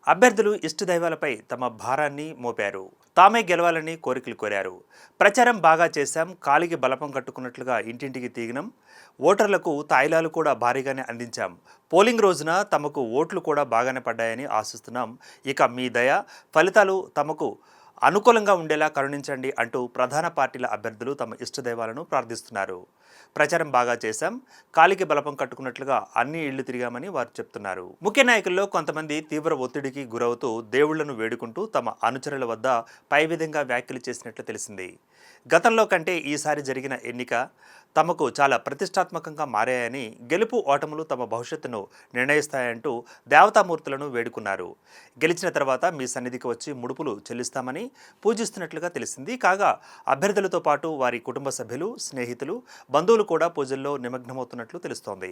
అభ్యర్థులు ఇష్టదైవాలపై తమ భారాన్ని మోపారు. తామే గెలవాలని కోరికలు కోరారు. ప్రచారం బాగా చేశాం, కాలికి బలపం కట్టుకున్నట్లుగా ఇంటింటికి తిరిగినాం. ఓటర్లకు తాయిలాలు కూడా భారీగానే అందించాం. పోలింగ్ రోజున తమకు ఓట్లు కూడా బాగానే పడ్డాయని ఆశిస్తున్నాం. ఇక మీ దయ, ఫలితాలు తమకు అనుకూలంగా ఉండేలా కరుణించండి అంటూ ప్రధాన పార్టీల అభ్యర్థులు తమ ఇష్టదైవాలను ప్రార్థిస్తున్నారు. ప్రచారం బాగా చేశాం, కాలికి బలపం కట్టుకున్నట్లుగా అన్ని ఇళ్లు తిరిగామని వారు చెప్తున్నారు. ముఖ్య నాయకుల్లో కొంతమంది తీవ్ర ఒత్తిడికి గురవుతూ దేవుళ్లను వేడుకుంటూ తమ అనుచరుల వద్ద పై విధంగా వ్యాఖ్యలు చేసినట్లు తెలిసింది. గతంలో కంటే ఈసారి జరిగిన ఎన్నిక తమకు చాలా ప్రతిష్టాత్మకంగా మారాయని, గెలుపు ఓటములు తమ భవిష్యత్తును నిర్ణయిస్తాయంటూ దేవతామూర్తులను వేడుకున్నారు. గెలిచిన తర్వాత మీ సన్నిధికి వచ్చి ముడుపులు చెల్లిస్తామని పూజిస్తున్నట్లుగా తెలిసింది. కాగా అభ్యర్థులతో పాటు వారి కుటుంబ సభ్యులు, స్నేహితులు, బంధువులు కూడా పూజల్లో నిమగ్నమవుతున్నట్లు తెలుస్తోంది.